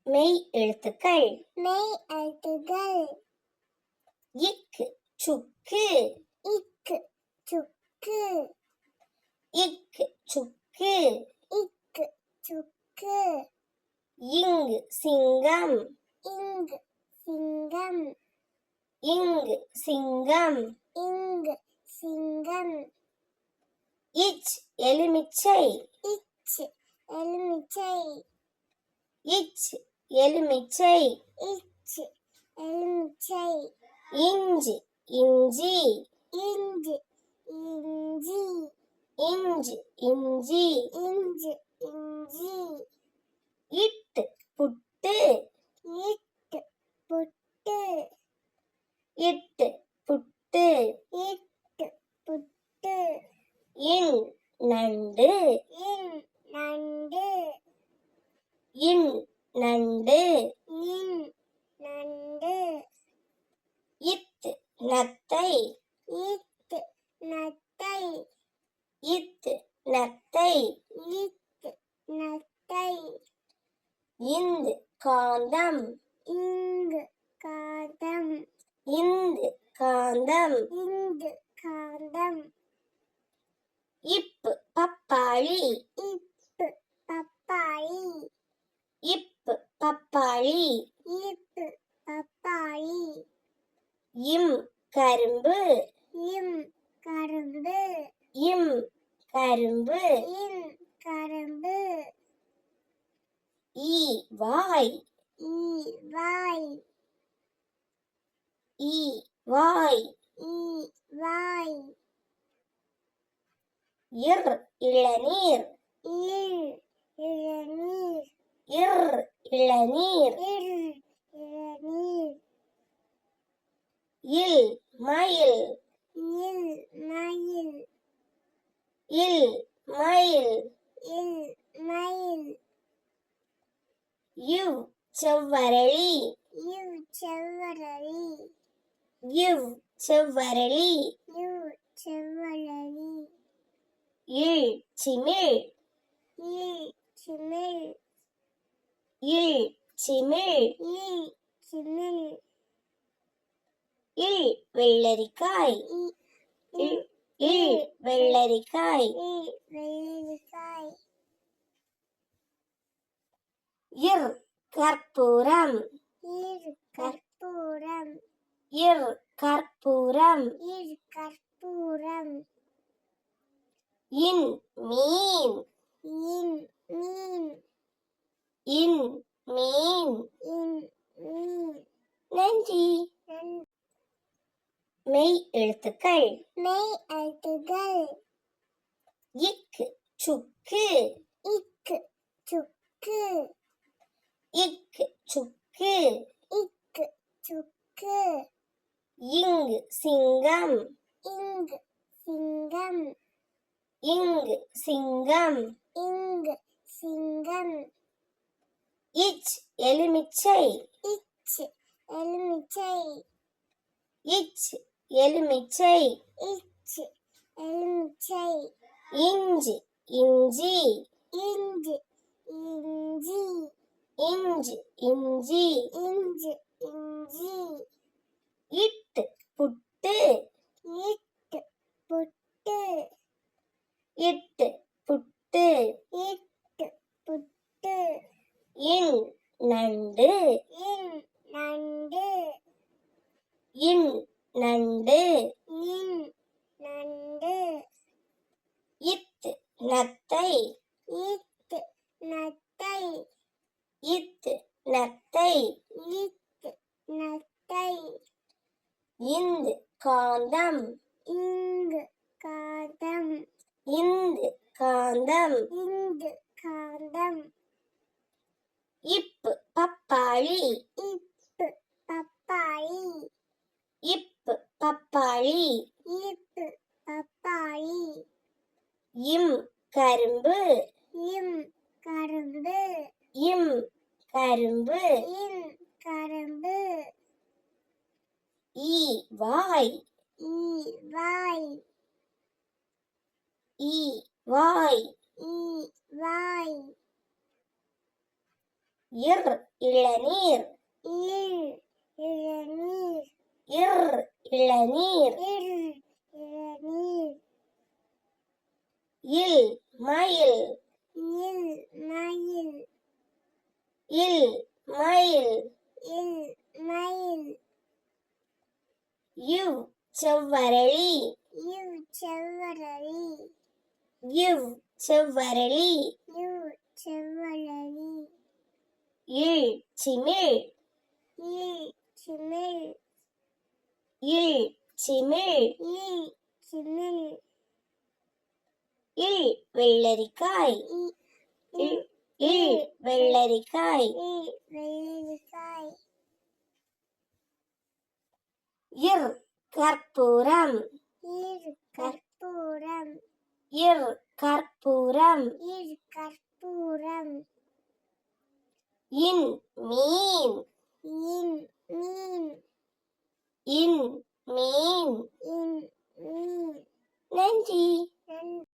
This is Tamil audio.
மெய் எழுத்துக்கள் மெய் எழுத்துகள் இக்கு சுக்கு இக்கு சுக்கு இக்கு சுக்கு இக்கு சுக்கு இங்கு சிங்கம் இங்கு சிங்கம் இங்கு சிங்கம் இங்கு சிங்கம் இச் எலுமிச்சை இச் எலுமிச்சை இச் எலுமிச்சை இச் எலுமிச்சை இஞ்சி இஞ்சி இஞ்சி இஞ்சி இஞ்சி இஞ்சி இஞ்சி இஞ்சி இட்டு புட்டு இட்டு புட்டு இட்டு புட்டு இட்டு புட்டு இன் நண்டு இன் நண்டு இன் நண்டு இன் நண்டு இத்து நத்தை இத்து நத்தை இத்து நத்தை இத்து நத்தை இந்து காந்தம் இங்கு காந்தம் இந்து காந்தம் இங்கு காந்தம் இப்பு பப்பாளி இப்பு பப்பாளி இப்பு பப்பாளி இப்பு பப்பாளி இம் கரும்பு இம் கரும்பு இம் கரும்பு இம் கரும்பு ஈ வாய் ஈ வாய் ஈ வாய் ஈ வாய் இர் இளநீர் இல் இளநீர் இர் இளநீர் இல் இளநீர் இல் மயில் இல் மயில் இல் மயில் இல் மயில் இவ் செவ்வரளி இவ் செவ்வரளி இவ் செவ்வரளி இவ் செவ்வரளி இல் சிமிழ் இல் சிமிழ் இல் சிமிழ் இல் சிமிழ் இல் வெள்ளரிக்காய் இல் இல் வெள்ளரிக்காய் இல் வெள்ளரிக்காய் இர் கற்பூரம் இர் கற்பூரம் இர் கற்பூரம் இர் கற்பூரம் இன் மீன் இன் மீன் இன் மீன் இன் மீன் நன்றி மெய் எழுத்துக்கள் மெய் எழுத்துகள் இக்கு சுக்கு இக்கு சுக்கு இக்கு சுக்கு இக்கு சுக்கு இங்கு சிங்கம் இங்கு சிங்கம் இங்கு சிங்கம் இங்கு சிங்கம் இச் எலுமிச்சை இச் எலுமிச்சை இச் எலுமிச்சை இச் எலுமிச்சை இஞ்சி இஞ்சி இஞ்சி இஞ்சி இஞ்சி இஞ்சி இஞ்சி இஞ்சி இட்டு புட்டு இட்டு புட்டு இட்டு புட்டு இட்டு புட்டு இன் நண்டு இன் நண்டு இன் நண்டு இன் நண்டு இத்து நத்தை இத்து நத்தை இத்து நத்தை இத்து நத்தை இந்து காந்தம் இங்கு காந்தம் இந்து காந்தம் இங்கு காந்தம் இப்பு பப்பாளி இப்பு பப்பாளி இப்பு பப்பாளி இப்பு பப்பாளி இம் கரும்பு இம் கரும்பு இம் கரும்பு இம் கரும்பு ஈ வாய் ஈ வாய் ஈ வாய் ஈ வாய் இர் இளநீர். இல் இளநீர். இர் இளநீர். இல் இளநீர். இல் மயில். இல் மயில். இல் மயில். இல் மயில். இவ் செவ்வரளி. இவ் செவ்வரளி. இவ் செவ்வரளி. இவ் செவ்வரளி. இல் சிமிழ். இல் சிமிழ். இல் சிமிழ். இல் சிமிழ். இல் வெள்ளரிக்காய். இல் இல் வெள்ளரிக்காய். இல் வெள்ளரிக்காய். இர் கற்பூரம். இர் கற்பூரம். இர் கற்பூரம். இர் கற்பூரம். இன் மீன். இன் மீன். இன் மீன். இன் மீன். நன்றி.